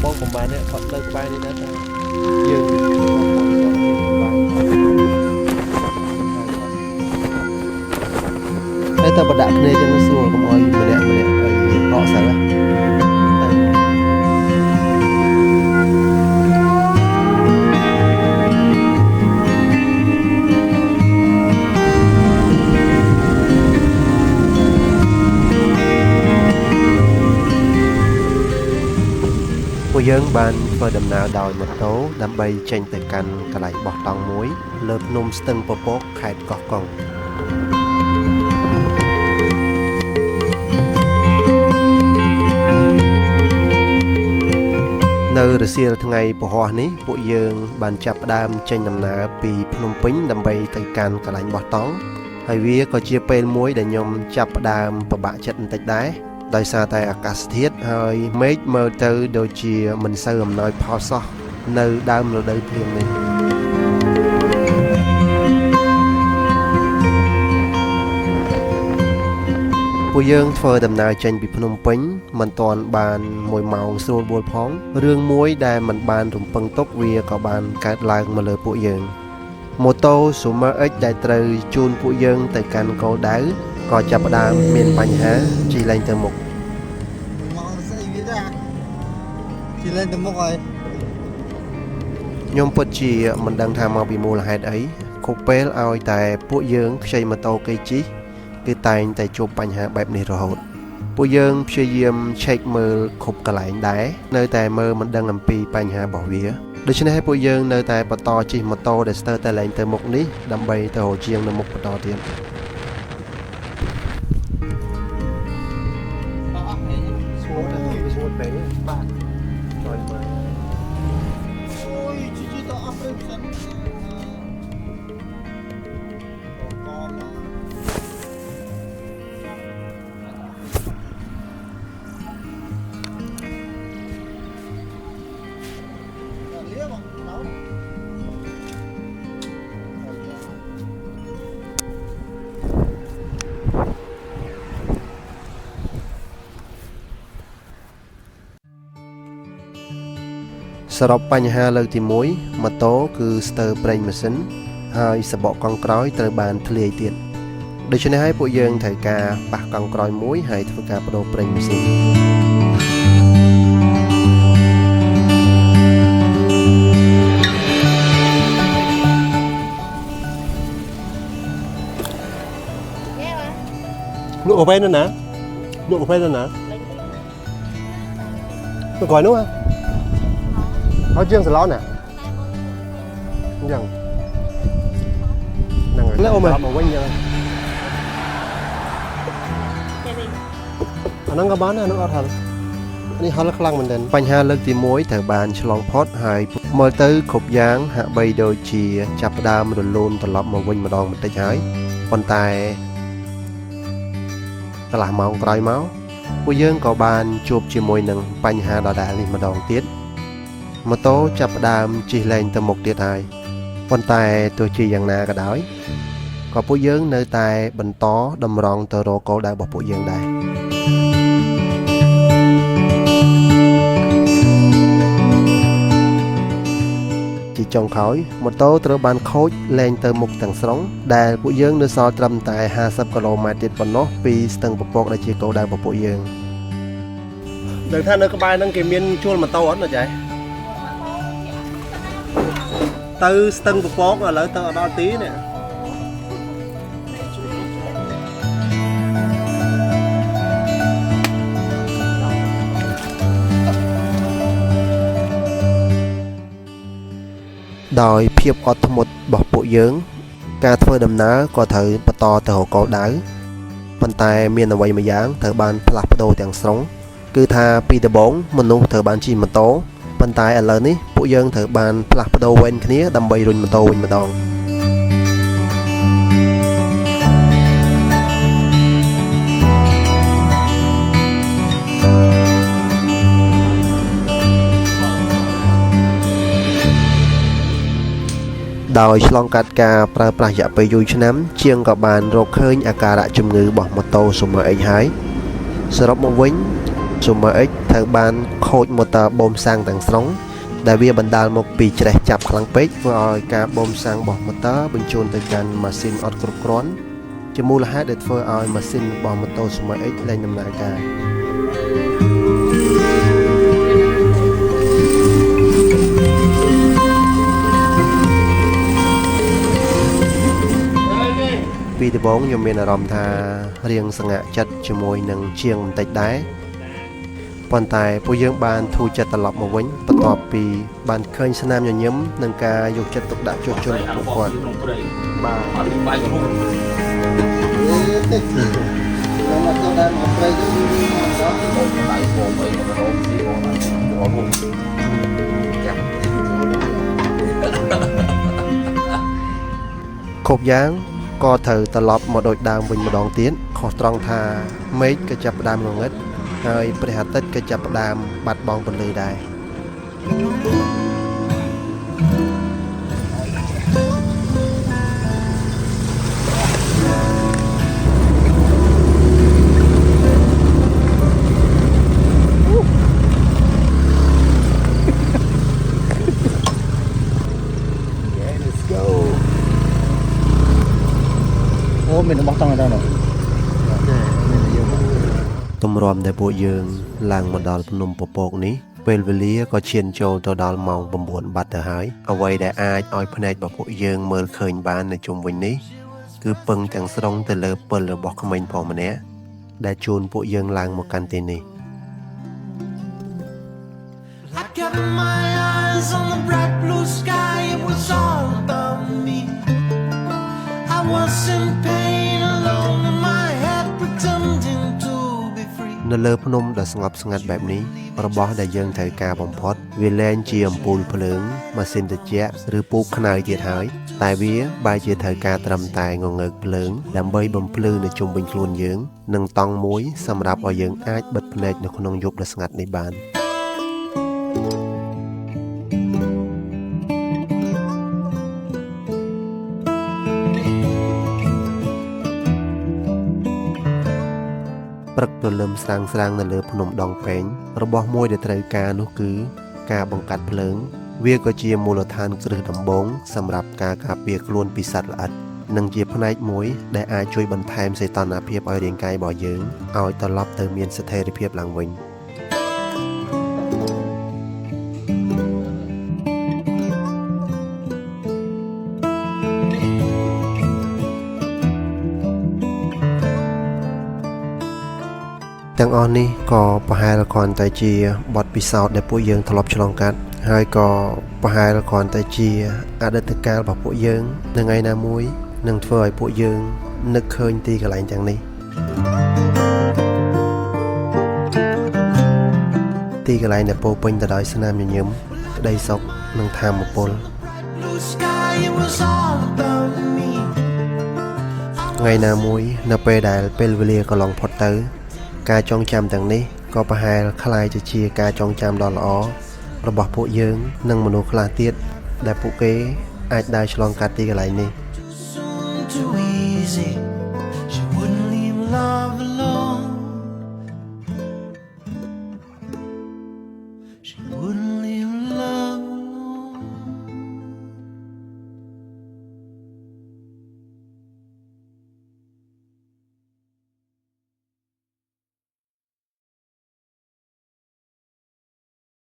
បងប្រហែលនេះគាត់នៅក្បែរនេះដែរតែយើងតែតែបដាក់គ្នាចឹងស្រួលកុំឲ្យម្នាក់ឲ្យរកសិលពួកយើងបានធ្វើដំណើរដោយម៉ូតូដើម្បីចេញទៅកាន់កន្លែងបោះតង់មួយលើភ្នំស្ទឹងពពកខេត្តកោះកុងនៅរសៀលថ្ងៃពហុនេះពួកយើងបានចាប់ផ្ដើមចេញដំណើរពីភ្នំពេញដើម្បីទៅកាន់កន្លែងបោះតង់ហើយវាក៏ជាពេលមួយដែលខ្ញុំចាប់ផ្ដើមពិបាកចិត្តបន្តិចដែរដោយសារតែអាកាសធាតុហើយមេឃមើលទៅដូចជាមិនសូវអំណោយផលសោះនៅដើមរដូវភ្លៀងនេះពួកយើងធ្វើដំណើរចេញពីភ្នំពេញមិនទាន់បាន1ម៉ោងស្រួលបួលផងរឿងមួយដែលមិនបានរំពឹងទុកវាក៏បានកើតឡើងមកលើពួកយើងម៉ូតូ Super X ដែលត្រូវជូនពួកយើងទៅកាន់គោលដៅក៏ចាប់ផ្ដើមមានបញ្ហាជិះឡើងទៅមុខជិះឡើងទៅមុខហើយខ្ញុំពិតជាមិនដឹងថាមកពីមូលហេតុអីគ្រប់ពេលឲ្យតែពួកយើងខ្ចីម៉ូតូគេជិះគឺតែងតែជួបបញ្ហាបែបនេះរហូតពួកយើងព្យាយាមឆែកមើលគ្រប់កន្លែងដែរនៅតែមើលមិនដឹងអំពីបញ្ហារបស់វាដូច្នេះពួកយើងនៅតែបន្តជិះម៉ូតូដែលស្ទើរតែឡើងទៅមុខនេះដើម្បីទៅរកជាងនៅមុខបន្តទៀតសរុបបញ្ហាលើកទី1ម៉ូតូគឺស្ទើរប្រេងម៉ាស៊ីនហើយសបកកង់ក្រោយត្រូវបានធ្លាយទៀតដូច្នេះហើយពួកយើងត្រូវការប៉ះកង់ក្រោយមួយហើយធ្វើការបដូរប្រេងម៉ាស៊ីនលោកអវ៉ៃនោះណាលោកអវ៉ៃនោះណាលោកក្រោយនោះเอาเจียงสล้อน่ะยังนั่งแล้วเอามาวิ่งยังอันนั้นก็บ้านนะนึกเอาทันอันนี้เขาลักลังเหมือนเดิมปัญหาเลิกตีมวยแต่บานฉลองพอดหายมอเตอร์ขบยางหาใบโดยจีจับดามโดนลูนตลอดมาวิ่งมาดองมันได้ใช้คนตายตลาดเมาไกลเมาผู้ยื่นก่อบานจูบจีมวยหนึ่งปัญหาดาดาลิมาดองเตี้ยម៉ូតូចាប់ផ្ដើមជិះលែងទៅមុខទៀតហើយប៉ុន្តែទោះជាយ៉ាងណាក៏ដោយក៏ពួកយើងនៅតែបន្តតម្រង់ទៅរកគោលដៅរបស់ពួកយើងដែរជាចុងក្រោយម៉ូតូត្រូវបានខូចលែងទៅមុខទាំងស្រុងដែលពួកយើងនៅសល់ត្រឹមតែ50គីឡូម៉ែត្រទៀតប៉ុណ្ណោះពីស្ទឹងពពកដែលជាគោលដៅរបស់ពួកយើងដឹងថានៅក្បែរហ្នឹងគេមានជួលម៉ូតូអត់ណាចែទៅស្ទឹងពពកឥឡូវទៅដល់ទីនេះដោយភាពអត់ធ្មត់របស់ពួកយើងការធ្វើដំណើរក៏ត្រូវបន្តទៅរកគោលដៅប៉ុន្តែមានអ្វីមួយយ៉ាងត្រូវបានផ្លាស់ប្ដូរទាំងស្រុងគឺថាពីដំបូងមនុស្សត្រូវបានជិះម៉ូតូប៉ុន្តែឥឡូវនេះពួកយើងត្រូវបានផ្លាស់ប្ដូរវេនគ្នាដើម្បីរុញម៉ូតូវិញម្ដងដោយឆ្លងកាត់ការប្រើប្រាស់រយៈពេលយូរឆ្នាំជាងក៏បានរកឃើញអាការៈជំងឺរបស់ម៉ូតូ Super X ហើយសរុបមកវិញ Super X ត្រូវបានខូច motor បូមសាំងទាំងស្រុងដែលវាបណ្ដាលមកពីច្រេះចាប់ខ្លាំងពេកធ្វើឲ្យការបូមសាំងរបស់ motor បញ្ជូនទៅកាន់ម៉ាស៊ីនអត់គ្រប់គ្រាន់ជាមូលហេតុដែលធ្វើឲ្យម៉ាស៊ីនរបស់ motor Super X លែងដំណើរការពីដំបូងខ្ញុំមានអារម្មណ៍ថារៀងសង្ហាក់ចិត្តជាមួយនឹងជាងបន្តិចដែរប៉ុន្តែពួកយើងបានធូរចិត្តត្រឡប់មកវិញបន្ទាប់ពីបានឃើញស្នាមញញឹមនិងការយកចិត្តទុកដាក់ជួបជុំរបស់ពួកគាត់បាទអត់បាយគ្រូមកទៅដល់មកព្រៃទៅមកដៃបងអីមករកទីបងមកចាប់គ្រប់យ៉ាងក៏ត្រូវត្រឡប់មកដូចដើមវិញម្ដងទៀតខុសត្រង់ថាមេឃក៏ចាប់ផ្ដើមងងឹតហើយព្រះអាទិត្យក៏ចាប់ផ្ដើមបាត់បង់ពន្លឺដែរមានរបស់តង់ទៅនោះទម្រាំដែលពួកយើងឡើងមកដល់ភ្នំពពកនេះពេលវេលាក៏ឈានចូលទៅដល់ម៉ោង9បាត់ទៅហើយអ្វីដែលអាចឲ្យភ្នែករបស់ពួកយើងមើលឃើញបាននៅជុំវិញនេះគឺពឹងទាំងស្រុងទៅលើពិលរបស់ក្មេងប្រុសម្នាក់ដែលជូនពួកយើងឡើងមកកាន់ទីនេះI got my eyes on the bright blue sky it was all about me I was in pain alone in my head pretending to be free នៅលើភ្នំដ៏ស្ងប់ស្ងាត់បែបនេះរបស់ដែលយើងត្រូវការបំផុតវាលែងជាអំពូលភ្លើងម៉ាស៊ីនត្រជាក់ឬពូកខ្នើយទៀតហើយតែវាបែរជាត្រូវការត្រឹមតែងងើកភ្លើងដើម្បីបំភ្លឺនៅជុំវិញខ្លួនយើងនិងតង់មួយសម្រាប់ឲ្យយើងអាចបិទភ្នែកនៅក្នុងយប់ដ៏ស្ងាត់នេះបានព្រឹកព្រលឹមស្រាងៗនៅលើភ្នំដងពែងរបស់មួយដែលត្រូវការនោះគឺការបង្កាត់ភ្លើងវាក៏ជាមូលដ្ឋានគ្រឹះដំបូងសម្រាប់ការការពារខ្លួនពីសត្វល្អិតនិងជាផ្នែកមួយដែលអាចជួយបន្ថែមសីតុណ្ហភាពឲ្យរាងកាយរបស់យើងឲ្យត្រឡប់ទៅមានស្ថិរភាពឡើងវិញទាំងអស់នេះក៏ប្រហែលគ្រាន់តែជាបទពិសោធន៍ដែលពួកយើងធ្លាប់ឆ្លងកាត់ហើយក៏ប្រហែលគ្រាន់តែជាអតីតកាលរបស់ពួកយើងនៅថ្ងៃណាមួយនឹងធ្វើឲ្យពួកយើងនឹកឃើញទីកន្លែងទាំងនេះទីកន្លែងដែលពោរពេញទៅដោយស្នាមញញឹមក្តីសុខនិងថាមពលថ្ងៃណាមួយនៅពេលដែលពេលវេលាកន្លងផុតទៅការចងចាំទាំងនេះក៏ប្រហែលคล้ายទៅជាការចងចាំដ៏ល្អរបស់ពួកយើងនិងមនុស្សខ្លះទៀតដែលពួកគេអាចដើរឆ្លងកាត់ទីកន្លែងនេះ